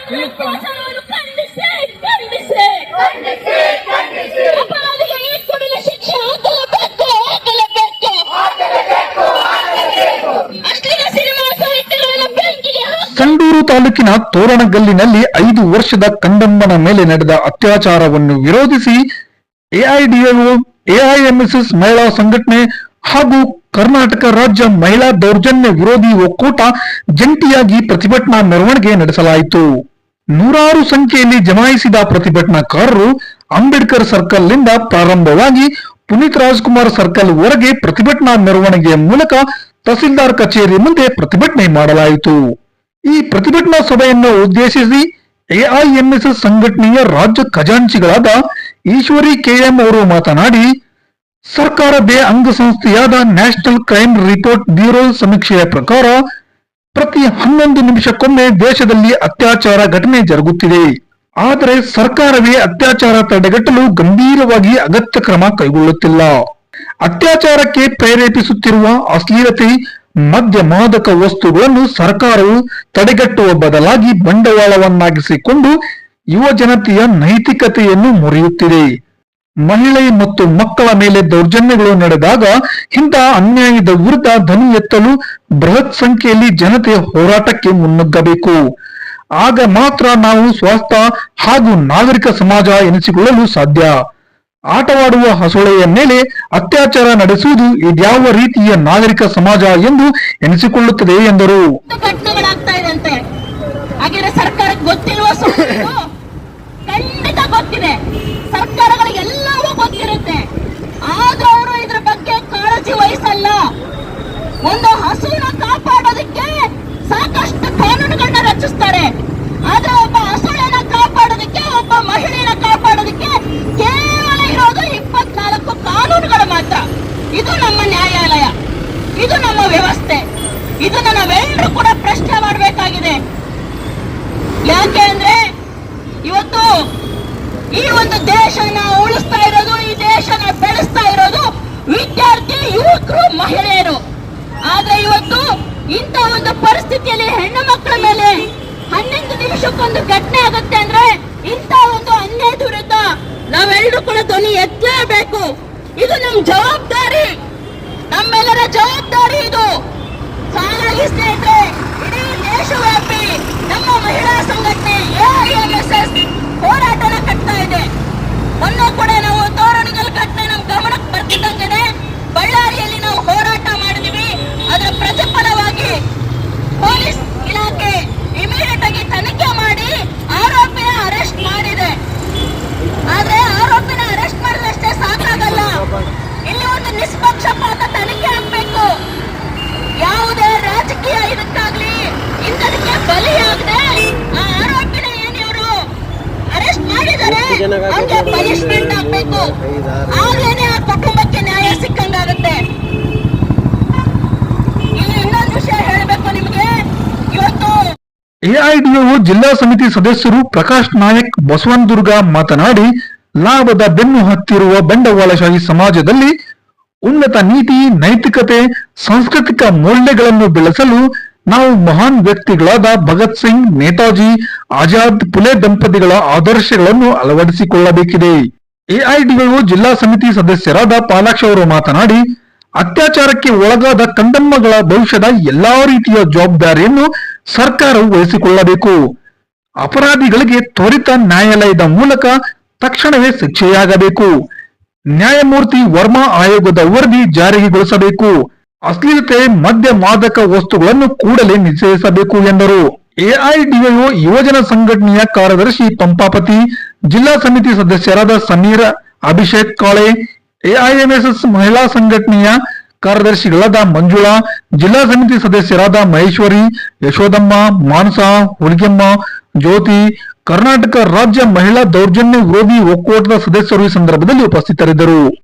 ಅತ್ಯಾಚಾರವನ್ನು ಖಂಡಿಸಿ ಅಪರಾಧಿಗೆ ಈ ಕೂಡಲೇ ಶಿಕ್ಷೆ ಆಗಲೇಬೇಕು. ಅಶ್ಲೀಲ ಸಿನಿಮಾ ಸಾಹಿತ್ಯಗಳನ್ನು ಬೆಂಕಿಗೆ ಸಂಡೂರು ತಾಲೂಕಿನ ತೋರಣಗಲ್ಲಿನಲ್ಲಿ 5 ವರ್ಷದ ಕಂದಮ್ಮನ ಮೇಲೆ ನಡೆದ ಅತ್ಯಾಚಾರವನ್ನು ವಿರೋಧಿಸಿ ಎಐಎಂಎಸ್ಎಸ್ ಮಹಿಳಾ ಸಂಘಟನೆ ಹಾಗೂ ಕರ್ನಾಟಕ ರಾಜ್ಯ ಮಹಿಳಾ ದೌರ್ಜನ್ಯ ವಿರೋಧಿ ಒಕ್ಕೂಟ ಜಂಟಿಯಾಗಿ ಪ್ರತಿಭಟನಾ ಮೆರವಣಿಗೆ ನಡೆಸಲಾಯಿತು. ನೂರಾರು ಸಂಖ್ಯೆಯಲ್ಲಿ ಜಮಾಯಿಸಿದ ಪ್ರತಿಭಟನಾಕಾರರು ಅಂಬೇಡ್ಕರ್ ಸರ್ಕಲ್ ನಿಂದ ಪ್ರಾರಂಭವಾಗಿ ಪುನೀತ್ ರಾಜ್ಕುಮಾರ್ ಸರ್ಕಲ್ ವರೆಗೆ ಪ್ರತಿಭಟನಾ ಮೆರವಣಿಗೆಯ ಮೂಲಕ ತಹಸೀಲ್ದಾರ್ ಕಚೇರಿ ಮುಂದೆ ಪ್ರತಿಭಟನೆ ಮಾಡಲಾಯಿತು. ಈ ಪ್ರತಿಭಟನಾ ಸಭೆಯನ್ನು ಉದ್ದೇಶಿಸಿ ಎಐಎಂಎಸ್ಎಸ್ ಸಂಘಟನೆಯ ರಾಜ್ಯ ಖಜಾಂಚಿಗಳಾದ ಈಶ್ವರಿ ಕೆಎಂ ಅವರು ಮಾತನಾಡಿ, ಸರ್ಕಾರದ ಅಂಗಸಂಸ್ಥೆಯಾದ ನ್ಯಾಷನಲ್ ಕ್ರೈಮ್ ರಿಪೋರ್ಟ್ ಬ್ಯೂರೋ ಸಮೀಕ್ಷೆಯ ಪ್ರಕಾರ ಪ್ರತಿ 11 ನಿಮಿಷಕ್ಕೊಮ್ಮೆ ದೇಶದಲ್ಲಿ ಅತ್ಯಾಚಾರ ಘಟನೆ ಜರುಗುತ್ತಿದೆ. ಆದರೆ ಸರ್ಕಾರವೇ ಅತ್ಯಾಚಾರ ತಡೆಗಟ್ಟಲು ಗಂಭೀರವಾಗಿ ಅಗತ್ಯ ಕ್ರಮ ಕೈಗೊಳ್ಳುತ್ತಿಲ್ಲ. ಅತ್ಯಾಚಾರಕ್ಕೆ ಪ್ರೇರೇಪಿಸುತ್ತಿರುವ ಅಶ್ಲೀಲತೆ, ಮದ್ಯ ಮಾದಕ ವಸ್ತುಗಳನ್ನು ಸರ್ಕಾರವು ತಡೆಗಟ್ಟುವ ಬದಲಾಗಿ ಬಂಡವಾಳವನ್ನಾಗಿಸಿಕೊಂಡು ಯುವ ಜನತೆಯ ನೈತಿಕತೆಯನ್ನು ಮುರಿಯುತ್ತಿದೆ. ಮಹಿಳೆ ಮತ್ತು ಮಕ್ಕಳ ಮೇಲೆ ದೌರ್ಜನ್ಯಗಳು ನಡೆದಾಗ ಇಂತಹ ಅನ್ಯಾಯದ ವಿರುದ್ಧ ಧ್ವನಿ ಎತ್ತಲು ಬೃಹತ್ ಸಂಖ್ಯೆಯಲ್ಲಿ ಜನತೆ ಹೋರಾಟಕ್ಕೆ ಮುನ್ನುಗ್ಗಬೇಕು. ಆಗ ಮಾತ್ರ ನಾವು ಸ್ವಸ್ಥ ಹಾಗೂ ನಾಗರಿಕ ಸಮಾಜ ಎನಿಸಿಕೊಳ್ಳಲು ಸಾಧ್ಯ. ಆಟವಾಡುವ ಹಸುಳೆಯ ಮೇಲೆ ಅತ್ಯಾಚಾರ ನಡೆಸುವುದು ಇದ್ಯಾವ ರೀತಿಯ ನಾಗರಿಕ ಸಮಾಜ ಎಂದು ಎನಿಸಿಕೊಳ್ಳುತ್ತದೆ ಎಂದರು. ಸರ್ಕಾರಕ್ಕೆ ಗೊತ್ತಿಲ್ವ? ಖಂಡಿತ ಗೊತ್ತಿದೆ. ಸರ್ಕಾರಗಳಿಗೆಲ್ಲವೂ ಗೊತ್ತಿರುತ್ತೆ. ಆದ್ರೂ ಅವರು ಇದ್ರ ಬಗ್ಗೆ ಕಾಳಜಿ ವಹಿಸಲ್ಲ. ಒಂದು ಹಸುವಿನ ಕಾಪಾಡೋದಕ್ಕೆ ಸಾಕಷ್ಟು ಕಾನೂನುಗಳನ್ನ ರಚಿಸ್ತಾರೆ. ಆದ್ರೆ ಒಬ್ಬ ಹಸುಳನ್ನ ಕಾಪಾಡೋದಕ್ಕೆ, ಒಬ್ಬ ಮಹಿಳೆಯನ್ನ ಕಾಪಾಡೋದಕ್ಕೆ ಕೇವಲ ಇರೋದು 24 ಕಾನೂನುಗಳು ಮಾತ್ರ. ಇದು ನಮ್ಮ ನ್ಯಾಯಾಲಯ, ಇದು ನಮ್ಮ ವ್ಯವಸ್ಥೆ. ಇದನ್ನ ನಾವೆಲ್ಲರೂ ಕೂಡ ಪ್ರಶ್ನೆ ಮಾಡಬೇಕಾಗಿದೆ. ಯಾಕೆ ಅಂದ್ರೆ ಇವತ್ತು ಈ ಒಂದು ದೇಶನ ಉಳಿಸ್ತಾ ಇರೋದು, ಈ ದೇಶನ ಬೆಳೆಸ್ತಾ ಇರೋದು ವಿದ್ಯಾರ್ಥಿ, ಯುವಕರು, ಮಹಿಳೆಯರು. ಆದ್ರೆ ಇವತ್ತು ಇಂಥ ಒಂದು ಪರಿಸ್ಥಿತಿಯಲ್ಲಿ ಹೆಣ್ಣು ಮಕ್ಕಳ ಮೇಲೆ 11 ನಿಮಿಷಕ್ಕೊಂದು ಘಟನೆ ಆಗುತ್ತೆ ಅಂದ್ರೆ ಇಂಥ ಒಂದು ಅನ್ಯಾಯದ ವಿರುದ್ಧ ನಾವೆಲ್ಲರೂ ಕೂಡ ಧ್ವನಿ ಎತ್ತಲೇಬೇಕು. ಇದು ನಮ್ಮ ಜವಾಬ್ದಾರಿ, ನಮ್ಮೆಲ್ಲರ ಜವಾಬ್ದಾರಿ ಇದು. ಹಾಗಾಗಿ ಸ್ನೇಹಿತರೆ, ಇಡೀ ದೇಶವ್ಯಾಪಿ ನಮ್ಮ ಮಹಿಳಾ ಸಂಘಟನೆ ಎಐಎಂಎಸ್ಎಸ್ ಹೋರಾಟನ ಕಟ್ತಾ ಇದೆ. ಮೊನ್ನೆ ಕೂಡ ನಾವು ತೋರಣಗಲ್ ಘಟನೆ ನಮ್ಮ ಗಮನಕ್ಕೆ ಬರ್ತಿದ್ದಂಗೆ ಬಳ್ಳಾರಿಯಲ್ಲಿ ನಾವು ಹೋರಾಟ ಮಾಡಿದ್ವಿ. ಅದರ ಪ್ರತಿಫಲವಾಗಿ ಪೊಲೀಸ್ ಇಲಾಖೆ ಇಮಿಡಿಯೇಟ್ ಆಗಿ ತನಿಖೆ ಮಾಡಿ ಆರೋಪಿನ ಅರೆಸ್ಟ್ ಮಾಡಿದೆ. ಆದ್ರೆ ಆರೋಪಿನ ಅರೆಸ್ಟ್ ಮಾಡಿದಷ್ಟೇ ಸಾಕಾಗಲ್ಲ. ಇಲ್ಲಿ ಒಂದು ನಿಷ್ಪಕ್ಷಪಾತ ತನಿಖೆ ಆಗ್ಬೇಕು. ಯಾವುದೇ ರಾಜಕೀಯ ಇದಕ್ಕಾಗ್ಲಿ ಇಂಥದಕ್ಕೆ ಬಲಿಯಾಗದೆ ಆ ಆರೋಪಿನ ಏನಿವರು ಅರೆಸ್ಟ್ ಮಾಡಿದರೆ ಅವ್ರಿಗೆ ಪನಿಷ್ಮೆಂಟ್ ಆಗ್ಬೇಕು. ಆಗ್ಲೇನೆ ಆ ಕುಟುಂಬಕ್ಕೆ ನ್ಯಾಯ ಸಿಕ್ಕಂಗಾಗುತ್ತೆ. ಇಲ್ಲಿ ಇನ್ನೊಂದು ವಿಷಯ ಹೇಳಬೇಕು ನಿಮ್ಗೆ. ಇವತ್ತು ಎಐಡಿಒ ಜಿಲ್ಲಾ ಸಮಿತಿ ಸದಸ್ಯರು ಪ್ರಕಾಶ್ ನಾಯಕ್ ಬಸವನದುರ್ಗ ಮಾತನಾಡಿ, ಲಾಭದ ಬೆನ್ನು ಹತ್ತಿರುವ ಬಂಡವಾಳಶಾಹಿ ಸಮಾಜದಲ್ಲಿ ಉನ್ನತ ನೀತಿ, ನೈತಿಕತೆ, ಸಾಂಸ್ಕೃತಿಕ ಮೌಲ್ಯಗಳನ್ನು ಬೆಳೆಸಲು ನಾವು ಮಹಾನ್ ವ್ಯಕ್ತಿಗಳಾದ ಭಗತ್ ಸಿಂಗ್, ನೇತಾಜಿ, ಆಜಾದ್, ಪುಲೆ ದಂಪತಿಗಳ ಆದರ್ಶಗಳನ್ನು ಅಳವಡಿಸಿಕೊಳ್ಳಬೇಕಿದೆ. ಎಐಡಿಒ ಜಿಲ್ಲಾ ಸಮಿತಿ ಸದಸ್ಯರಾದ ಪಾಲಾಕ್ಷ ಅವರು ಮಾತನಾಡಿ, ಅತ್ಯಾಚಾರಕ್ಕೆ ಒಳಗಾದ ಕಂದಮ್ಮಗಳ ಭವಿಷ್ಯದ ಎಲ್ಲಾ ರೀತಿಯ ಜವಾಬ್ದಾರಿಯನ್ನು ಸರ್ಕಾರವು ವಹಿಸಿಕೊಳ್ಳಬೇಕು. ಅಪರಾಧಿಗಳಿಗೆ ತ್ವರಿತ ನ್ಯಾಯಾಲಯದ ಮೂಲಕ ತಕ್ಷಣವೇ ಶಿಕ್ಷೆಯಾಗಬೇಕು. ನ್ಯಾಯಮೂರ್ತಿ ವರ್ಮಾ ಆಯೋಗದ ವರದಿ ಜಾರಿಗೊಳಿಸಬೇಕು. ಅಶ್ಲೀಲತೆ, ಮದ್ಯ ಮಾದಕ ವಸ್ತುಗಳನ್ನು ಕೂಡಲೇ ನಿಷೇಧಿಸಬೇಕು ಎಂದರು. ಎಐಡಿಒ ಯುವಜನ ಸಂಘಟನೆಯ ಕಾರ್ಯದರ್ಶಿ ಪಂಪಾಪತಿ, ಜಿಲ್ಲಾ ಸಮಿತಿ ಸದಸ್ಯರಾದ ಸಮೀರ್, ಅಭಿಷೇಕ್ ಕಾಳೆ, ಎಐಎಂಎಸ್ಎಸ್ ಮಹಿಳಾ ಸಂಘಟನೆಯ ಕಾರ್ಯದರ್ಶಿಗಳಾದ ಮಂಜುಳಾ, ಜಿಲ್ಲಾ ಸಮಿತಿ ಸದಸ್ಯರಾದ ಮಹೇಶ್ವರಿ, ಯಶೋದಮ್ಮ, ಮಾನಸ, ಹುಲಿಗೆಮ್ಮ, ಜ್ಯೋತಿ, ಕರ್ನಾಟಕ ರಾಜ್ಯ ಮಹಿಳಾ ದೌರ್ಜನ್ಯ ವಿರೋಧಿ ಒಕ್ಕೂಟದ ಸದಸ್ಯರು ಈ ಸಂದರ್ಭದಲ್ಲಿ ಉಪಸ್ಥಿತರಿದ್ದರು.